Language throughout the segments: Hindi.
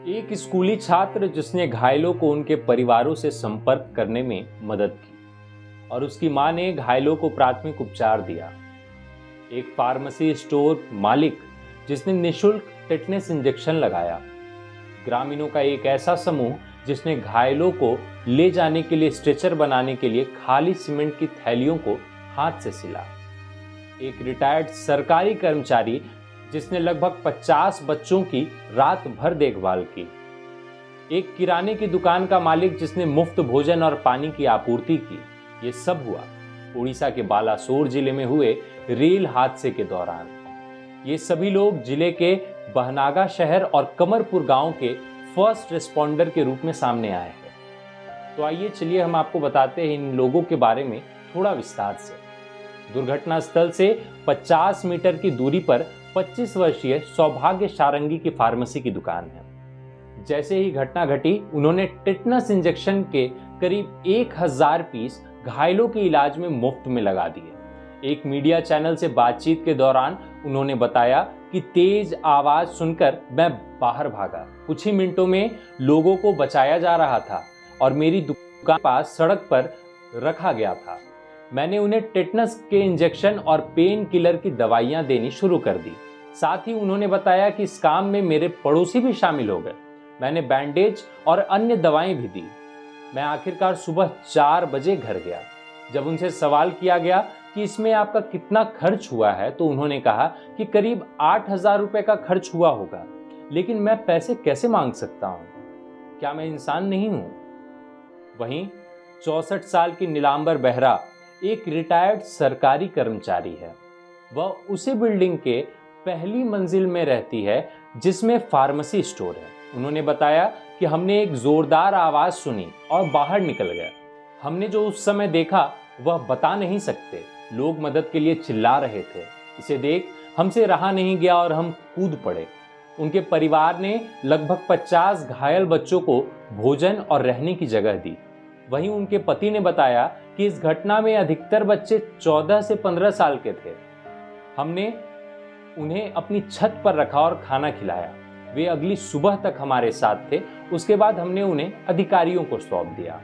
एक स्कूली छात्र जिसने घायलों को उनके परिवारों से संपर्क करने में मदद की और उसकी मां ने घायलों को प्राथमिक उपचार दिया। एक फार्मेसी स्टोर मालिक जिसने निःशुल्क टेटनस इंजेक्शन लगाया। ग्रामीणों का एक ऐसा समूह जिसने घायलों को ले जाने के लिए स्ट्रेचर बनाने के लिए खाली सीमेंट की थैलियों को हाथ से सिला। एक रिटायर्ड सरकारी कर्मचारी जिसने लगभग 50 बच्चों की रात भर देखभाल की। एक किराने की दुकान का मालिक जिसने मुफ्त भोजन और पानी की आपूर्ति की। ये सब हुआ उड़ीसा के बालासोर जिले में हुए रेल हादसे के दौरान। ये सभी लोग जिले के बहनागा शहर और कमरपुर गांव के फर्स्ट रिस्पॉन्डर के रूप में सामने आए हैं। तो आइए चलिए हम आपको बताते हैं इन लोगों के बारे में थोड़ा विस्तार से। दुर्घटना स्थल से 50 मीटर की दूरी पर 25 वर्षीय सौभाग्य सारंगी की फार्मेसी की दुकान है। जैसे ही घटना घटी उन्होंने टेटनस इंजेक्शन के करीब 1000 पीस घायलों के इलाज में मुफ्त में लगा दिए। एक मीडिया चैनल से बातचीत के दौरान उन्होंने बताया कि तेज आवाज सुनकर मैं बाहर भागा। कुछ ही मिनटों में लोगों को बचाया जा रहा था और मेरी दुकान पास सड़क पर रखा गया था। मैंने उन्हें टेटनस के इंजेक्शन और पेन किलर की दवाइयां देनी शुरू कर दी। साथ ही उन्होंने बताया कि इस काम में मेरे पड़ोसी भी शामिल हो गए। मैंने बैंडेज और अन्य दवाएं भी दी। मैं आखिरकार सुबह 4 बजे घर गया। जब उनसे सवाल किया गया कि इसमें आपका कितना खर्च हुआ है तो उन्होंने कहा कि करीब 8000 रुपए का खर्च हुआ होगा, लेकिन मैं पैसे कैसे मांग सकता हूं? क्या मैं इंसान नहीं हूं? वहीं 64 साल की नीलांबर बेहरा एक रिटायर्ड सरकारी कर्मचारी है। वह उसी बिल्डिंग के पहली मंजिल में रहती है जिसमें फार्मेसी स्टोर है। उन्होंने बताया कि हमने एक जोरदार आवाज सुनी और बाहर निकल गए। हमने जो उस समय देखा वह बता नहीं सकते। लोग मदद के लिए चिल्ला रहे थे। इसे देख हमसे रहा नहीं गया और हम कूद पड़े। उनके परिवार ने लगभग 50 घायल बच्चों को भोजन और रहने की जगह दी। वहीं उनके पति ने बताया कि इस घटना में अधिकतर बच्चे 14 से 15 साल के थे। हमने उन्हें अपनी छत पर रखा और खाना खिलाया। वे अगली सुबह तक हमारे साथ थे। उसके बाद हमने उन्हें अधिकारियों को सौंप दिया।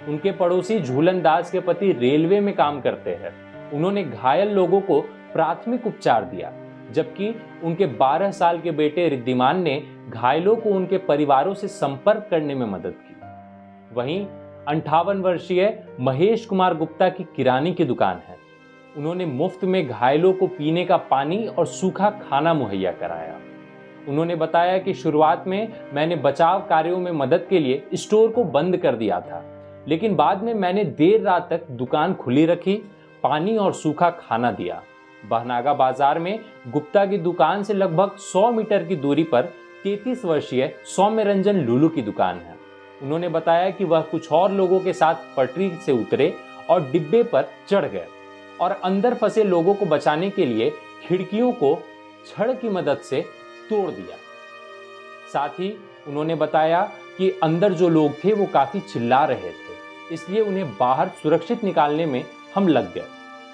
उनके पड़ोसी झूलन दास के पति रेलवे में काम करते हैं। उन्होंने घायल लोगों को प्राथमिक उपचार दिया, जबकि उनके 12 साल के बेटे रिद्धिमान ने घायलों को उनके परिवारों से संपर्क करने में मदद की। वहीं 58 वर्षीय महेश कुमार गुप्ता की किराने की दुकान है। उन्होंने मुफ्त में घायलों को पीने का पानी और सूखा खाना मुहैया कराया। उन्होंने बताया कि शुरुआत में मैंने बचाव कार्यों में मदद के लिए स्टोर को बंद कर दिया था, लेकिन बाद में मैंने देर रात तक दुकान खुली रखी, पानी और सूखा खाना दिया। बहनागा बाजार में गुप्ता की दुकान से लगभग 100 मीटर की दूरी पर 33 वर्षीय सौम्य रंजन लुलू की दुकान है। उन्होंने बताया कि वह कुछ और लोगों के साथ पटरी से उतरे और डिब्बे पर चढ़ गए और अंदर फंसे लोगों को बचाने के लिए खिड़कियों को छड़ की मदद से तोड़ दिया। साथ ही उन्होंने बताया कि अंदर जो लोग थे वो काफी चिल्ला रहे थे, इसलिए उन्हें बाहर सुरक्षित निकालने में हम लग गए।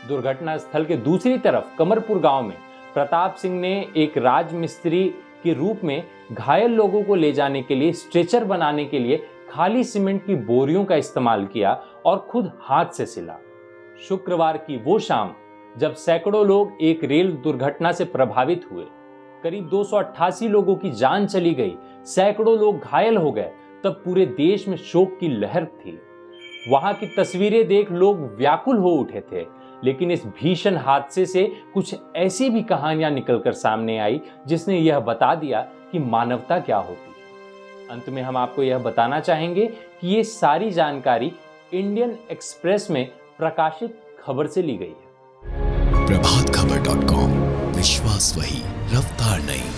दुर्घटना स्थल के दूसरी तरफ कमरपुर गांव में प्रताप सिंह ने एक राजमिस्त्री के रूप में घायल लोगों को ले जाने के लिए स्ट्रेचर बनाने के लिए खाली सीमेंट की बोरियों का इस्तेमाल किया और खुद हाथ से सिला। शुक्रवार की वो शाम जब सैकड़ों लोग एक रेल दुर्घटना से प्रभावित हुए, करीब 288 लोगों की जान चली गई, सैकड़ों लोग घायल हो गए, तब पूरे देश में शोक की लहर थी। वहां की तस्वीरें देख लोग व्याकुल हो उठे थे। लेकिन इस भीषण हादसे से कुछ ऐसी भी कहानियां निकलकर सामने आई जिसने यह बता दिया कि मानवता क्या होती है। अंत में हम आपको यह बताना चाहेंगे कि ये सारी जानकारी इंडियन एक्सप्रेस में प्रकाशित खबर से ली गई है। प्रभातखबर.com, विश्वास वही, रफ्तार नहीं।